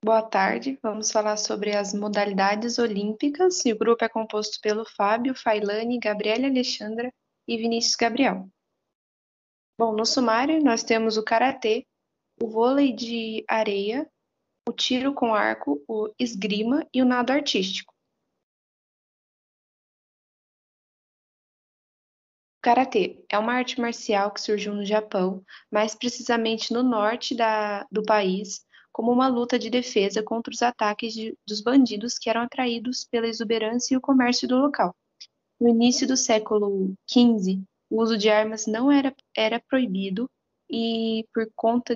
Boa tarde, vamos falar sobre as modalidades olímpicas e o grupo é composto pelo Fábio, Failane, Gabriela Alexandra e Vinícius Gabriel. Bom, no sumário nós temos o karatê, o vôlei de areia, o tiro com arco, o esgrima e o nado artístico. O karatê é uma arte marcial que surgiu no Japão, mais precisamente no norte do país, como uma luta de defesa contra os ataques dos bandidos que eram atraídos pela exuberância e o comércio do local. No início do século XV, o uso de armas não era proibido e por conta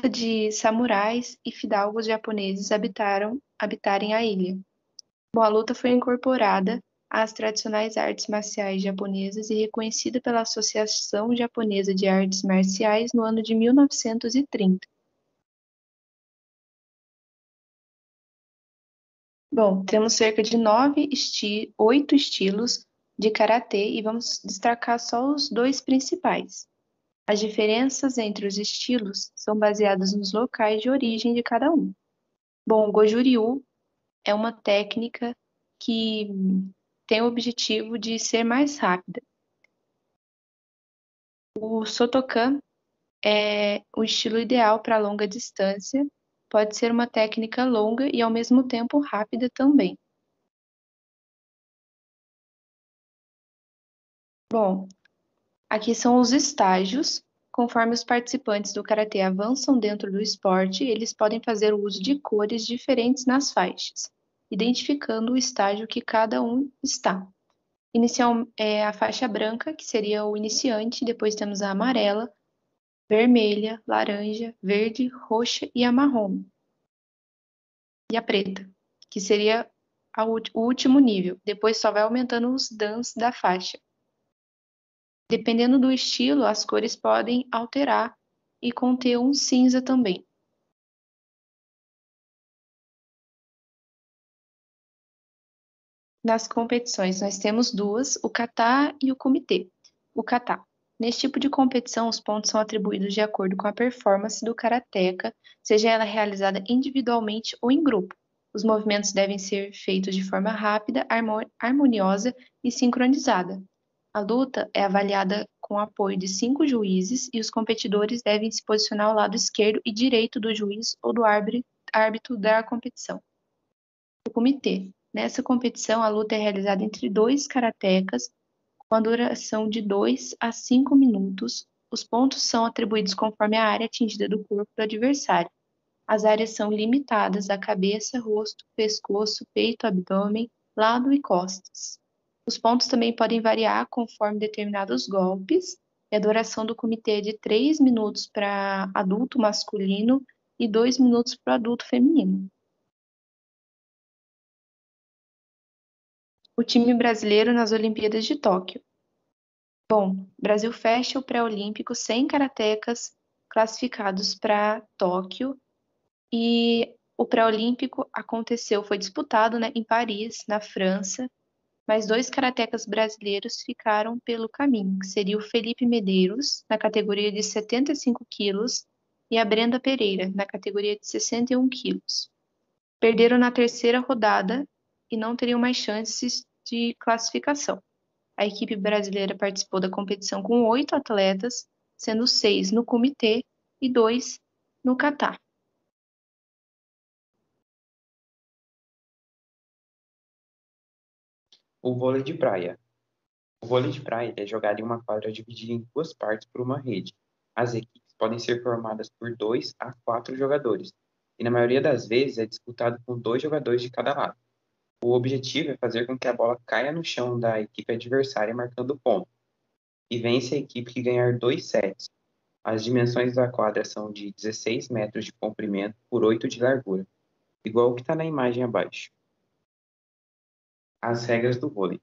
de samurais e fidalgos japoneses habitarem a ilha. Bom, a luta foi incorporada às tradicionais artes marciais japonesas e reconhecida pela Associação Japonesa de Artes Marciais no ano de 1930. Bom, temos cerca de oito estilos de karatê e vamos destacar só os dois principais. As diferenças entre os estilos são baseadas nos locais de origem de cada um. Bom, o Goju-Ryu é uma técnica que tem o objetivo de ser mais rápida. O Shotokan é o estilo ideal para longa distância, pode ser uma técnica longa e ao mesmo tempo rápida também. Bom, aqui são os estágios. Conforme os participantes do karatê avançam dentro do esporte, eles podem fazer o uso de cores diferentes nas faixas, identificando o estágio que cada um está. Inicial é a faixa branca, que seria o iniciante, depois temos a amarela, vermelha, laranja, verde, roxa e a marrom. E a preta, que seria o último nível. Depois só vai aumentando os dans da faixa. Dependendo do estilo, as cores podem alterar e conter um cinza também. Nas competições, nós temos duas, o kata e o kumite. O kata. Nesse tipo de competição, os pontos são atribuídos de acordo com a performance do karateca, seja ela realizada individualmente ou em grupo. Os movimentos devem ser feitos de forma rápida, harmoniosa e sincronizada. A luta é avaliada com o apoio de 5 juízes e os competidores devem se posicionar ao lado esquerdo e direito do juiz ou do árbitro da competição. O comitê. Nessa competição, a luta é realizada entre dois karatecas com a duração de 2 a 5 minutos. Os pontos são atribuídos conforme a área atingida do corpo do adversário. As áreas são limitadas à cabeça, rosto, pescoço, peito, abdômen, lado e costas. Os pontos também podem variar conforme determinados golpes, e a duração do comitê é de 3 minutos para adulto masculino e 2 minutos para adulto feminino. O time brasileiro nas Olimpíadas de Tóquio. Bom, o Brasil fecha o pré-olímpico sem karatecas classificados para Tóquio e o pré-olímpico foi disputado, né, em Paris, na França, mas 2 karatecas brasileiros ficaram pelo caminho, que seria o Felipe Medeiros, na categoria de 75 quilos, e a Brenda Pereira, na categoria de 61 quilos. Perderam na terceira rodada e não teriam mais chances de classificação. A equipe brasileira participou da competição com 8 atletas, sendo 6 no comitê e 2 no kata. O vôlei de praia. O vôlei de praia é jogado em uma quadra dividida em duas partes por uma rede. As equipes podem ser formadas por 2 a 4 jogadores, e na maioria das vezes é disputado com 2 jogadores de cada lado. O objetivo é fazer com que a bola caia no chão da equipe adversária marcando ponto, e vence a equipe que ganhar 2 sets. As dimensões da quadra são de 16 metros de comprimento por 8 de largura, igual o que está na imagem abaixo. As regras do vôlei.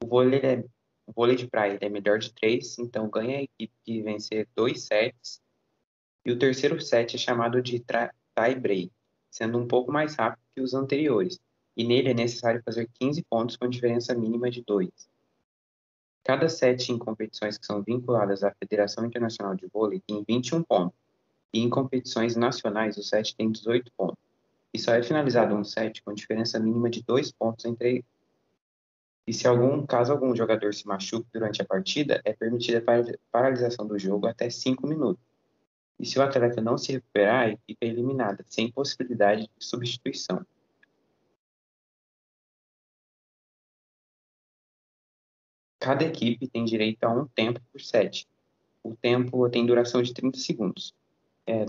O vôlei, é, o vôlei de praia é melhor de 3, então ganha a equipe que vencer 2 sets. E o terceiro set é chamado de tie break, sendo um pouco mais rápido que os anteriores. E nele é necessário fazer 15 pontos com diferença mínima de 2. Cada set em competições que são vinculadas à Federação Internacional de Vôlei tem 21 pontos. E em competições nacionais, o set tem 18 pontos. E só é finalizado um set com diferença mínima de 2 pontos entre. E se caso algum jogador se machuque durante a partida, é permitida a paralisação do jogo até 5 minutos. E se o atleta não se recuperar, a equipe é eliminada, sem possibilidade de substituição. Cada equipe tem direito a um tempo por set. O tempo tem duração de 30 segundos.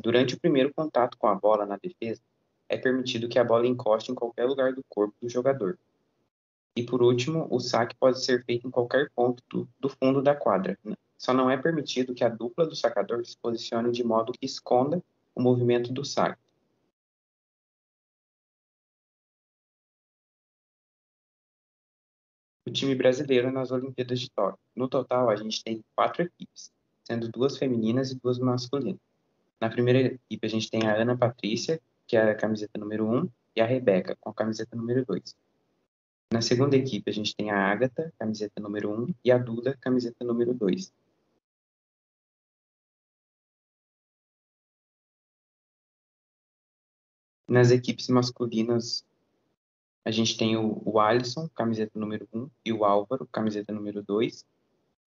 Durante o primeiro contato com a bola na defesa, é permitido que a bola encoste em qualquer lugar do corpo do jogador. E por último, o saque pode ser feito em qualquer ponto do fundo da quadra. Só não é permitido que a dupla do sacador se posicione de modo que esconda o movimento do saque. O time brasileiro nas Olimpíadas de Tóquio. No total, a gente tem 4 equipes, sendo 2 femininas e 2 masculinas. Na primeira equipe, a gente tem a Ana Patrícia, que é a camiseta número 1, e a Rebeca, com a camiseta número 2. Na segunda equipe, a gente tem a Ágata, camiseta número 1, e a Duda, camiseta número 2. Nas equipes masculinas, a gente tem o Alisson, camiseta número 1, e o Álvaro, camiseta número 2.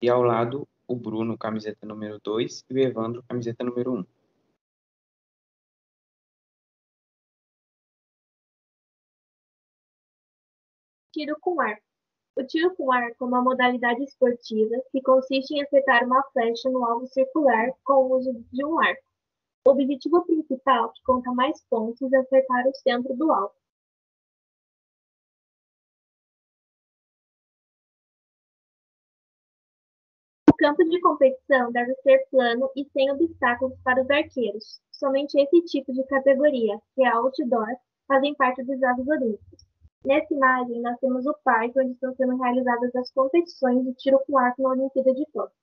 E ao lado, o Bruno, camiseta número 2, e o Evandro, camiseta número 1. Tiro com arco. O tiro com arco é uma modalidade esportiva que consiste em acertar uma flecha no alvo circular com o uso de um arco. O objetivo principal, que conta mais pontos, é acertar o centro do alvo. O campo de competição deve ser plano e sem obstáculos para os arqueiros. Somente esse tipo de categoria, que é outdoor, fazem parte dos Jogos Olímpicos. Nessa imagem, nós temos o parque onde estão sendo realizadas as competições de tiro com arco na Olimpíada de Tóquio.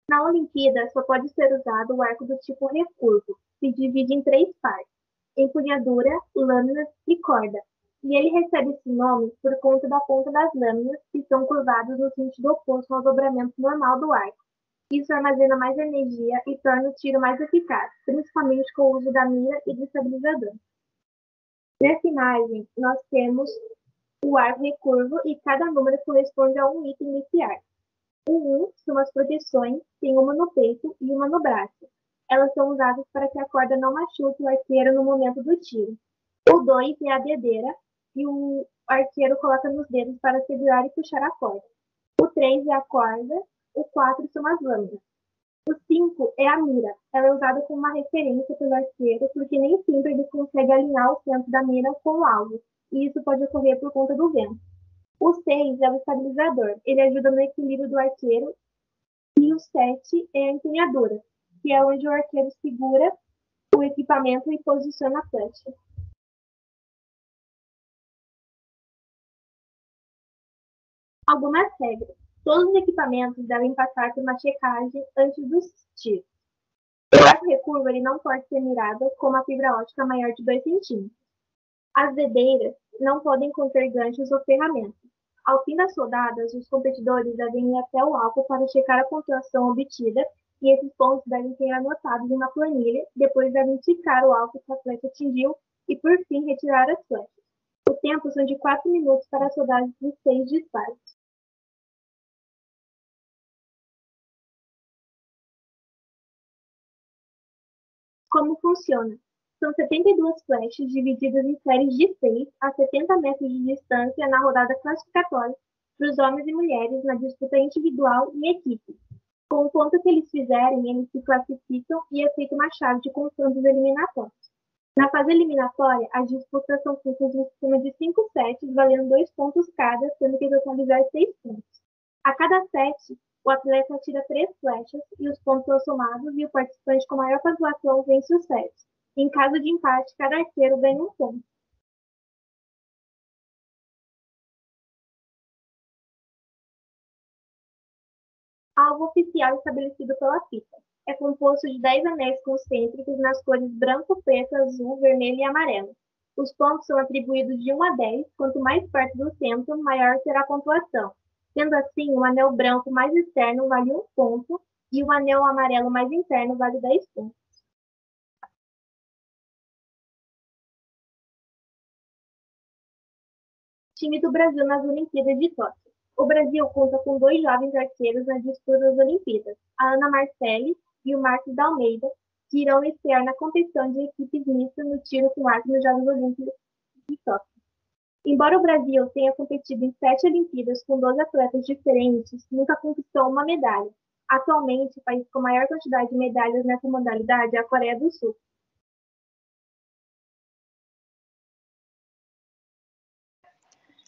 Na Olimpíada, só pode ser usado o arco do tipo recurvo, que se divide em 3 partes: empunhadura, lâminas e corda. E ele recebe esse nome por conta da ponta das lâminas, que são curvadas no sentido oposto ao dobramento normal do arco. Isso armazena mais energia e torna o tiro mais eficaz, principalmente com o uso da mira e do estabilizador. Nessa imagem, nós temos o arco recurvo e cada número corresponde a um item desse arco. O 1 são as proteções, tem uma no peito e uma no braço. Elas são usadas para que a corda não machuque o arqueiro no momento do tiro. O 2 é a dedeira, e o arqueiro coloca nos dedos para segurar e puxar a corda. O 3 é a corda, o 4 são as lâminas. O 5 é a mira. Ela é usada como uma referência pelo arqueiro, porque nem sempre ele consegue alinhar o centro da mira com o alvo, e isso pode ocorrer por conta do vento. O 6 é o estabilizador. Ele ajuda no equilíbrio do arqueiro. E o 7 é a empunhadura, que é onde o arqueiro segura o equipamento e posiciona a flecha. Algumas regras. Todos os equipamentos devem passar por uma checagem antes dos tiros. O arco recurvo ele não pode ser mirado com uma fibra ótica maior de 2 centímetros. As dedeiras não podem conter ganchos ou ferramentas. Ao fim das rodadas, os competidores devem ir até o alvo para checar a pontuação obtida e esses pontos devem ser anotados em uma planilha, depois devem ticar o alvo que a flecha atingiu e, por fim, retirar as flechas. O tempo são de 4 minutos para as rodadas de 6 disparos. Como funciona? São 72 flechas divididas em séries de 6 a 70 metros de distância na rodada classificatória para os homens e mulheres na disputa individual e equipe. Com o ponto que eles fizerem, eles se classificam e é feita uma chave de confrontos eliminatórios. Na fase eliminatória, as disputas são feitas em sistema de 5 sets, valendo 2 pontos cada, tendo que totalizar 6 pontos. A cada set, o atleta atira 3 flechas e os pontos são somados e o participante com maior pontuação vence o set. Em caso de empate, cada arqueiro ganha um ponto. Alvo oficial estabelecido pela FIFA. É composto de 10 anéis concêntricos nas cores branco, preto, azul, vermelho e amarelo. Os pontos são atribuídos de 1 a 10. Quanto mais perto do centro, maior será a pontuação. Sendo assim, o anel branco mais externo vale 1 ponto e o anel amarelo mais interno vale 10 pontos. Time do Brasil nas Olimpíadas de Tóquio. O Brasil conta com 2 jovens arqueiros na disputa das Olimpíadas, a Ana Marcelli e o Marcos da Almeida, que irão estrear na competição de equipes mistas no tiro com arco nos Jogos Olímpicos de Tóquio. Embora o Brasil tenha competido em 7 Olimpíadas com 12 atletas diferentes, nunca conquistou uma medalha. Atualmente, o país com maior quantidade de medalhas nessa modalidade é a Coreia do Sul.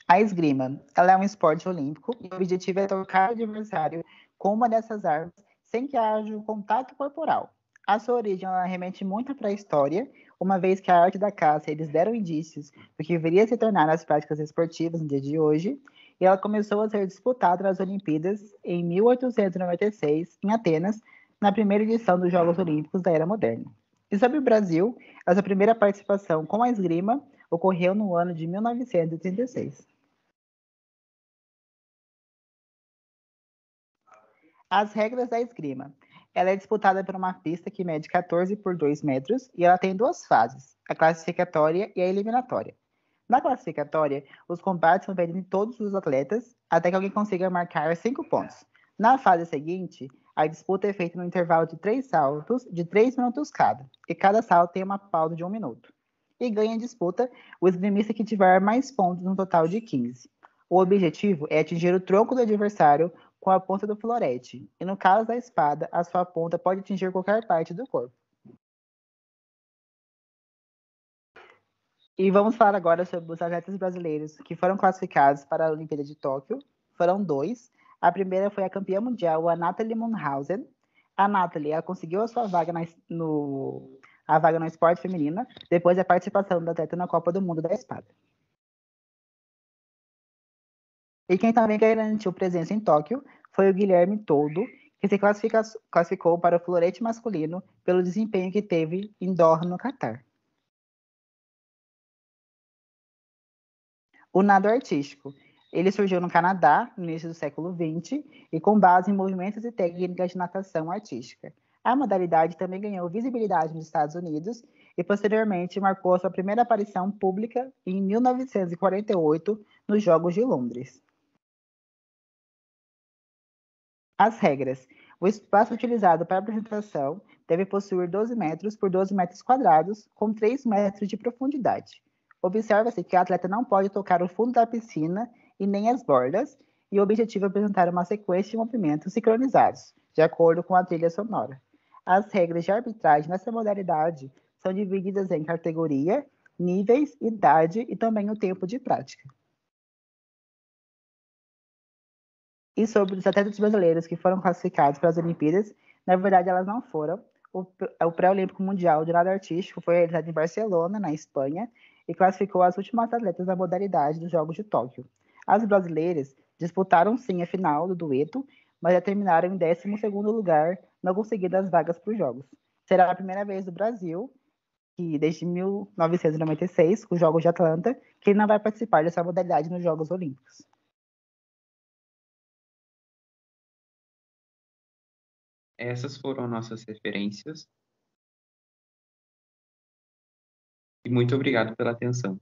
A esgrima, ela é um esporte olímpico e o objetivo é tocar o adversário com uma dessas armas sem que haja um contato corporal. A sua origem ela remete muito à pré-história, uma vez que a arte da caça eles deram indícios do que viria a se tornar as práticas esportivas no dia de hoje, e ela começou a ser disputada nas Olimpíadas em 1896, em Atenas, na primeira edição dos Jogos Olímpicos da Era Moderna. E sobre o Brasil, a sua primeira participação com a esgrima ocorreu no ano de 1936. As regras da esgrima. Ela é disputada por uma pista que mede 14 por 2 metros e ela tem 2 fases, a classificatória e a eliminatória. Na classificatória, os combates são feitos em todos os atletas até que alguém consiga marcar 5 pontos. Na fase seguinte, a disputa é feita no intervalo de 3 saltos de 3 minutos cada, e cada salto tem uma pausa de 1 minuto. E ganha a disputa o esgrimista que tiver mais pontos no total de 15. O objetivo é atingir o tronco do adversário com a ponta do florete, e no caso da espada, a sua ponta pode atingir qualquer parte do corpo. E vamos falar agora sobre os atletas brasileiros que foram classificados para a Olimpíada de Tóquio. Foram 2. A primeira foi a campeã mundial, a Nathalie Munhausen. A Nathalie ela conseguiu a sua vaga no esporte feminino depois da participação da atleta na Copa do Mundo da Espada. E quem também garantiu presença em Tóquio foi o Guilherme Toldo, que se classificou para o florete masculino pelo desempenho que teve em Doha, no Catar. O nado artístico. Ele surgiu no Canadá, no início do século XX, e com base em movimentos e técnicas de natação artística. A modalidade também ganhou visibilidade nos Estados Unidos e, posteriormente, marcou a sua primeira aparição pública em 1948, nos Jogos de Londres. As regras. O espaço utilizado para a apresentação deve possuir 12 metros por 12 metros quadrados, com 3 metros de profundidade. Observa-se que a atleta não pode tocar o fundo da piscina e nem as bordas, e o objetivo é apresentar uma sequência de movimentos sincronizados, de acordo com a trilha sonora. As regras de arbitragem nessa modalidade são divididas em categoria, níveis, idade e também o tempo de prática. E sobre os atletas brasileiros que foram classificados para as Olimpíadas, na verdade elas não foram. O pré-olímpico mundial de nado artístico foi realizado em Barcelona, na Espanha, e classificou as últimas atletas da modalidade dos Jogos de Tóquio. As brasileiras disputaram sim a final do dueto, mas já terminaram em 12º lugar, não conseguindo as vagas para os Jogos. Será a primeira vez do Brasil, que desde 1996, com os Jogos de Atlanta, que não vai participar dessa modalidade nos Jogos Olímpicos. Essas foram nossas referências. E muito obrigado pela atenção.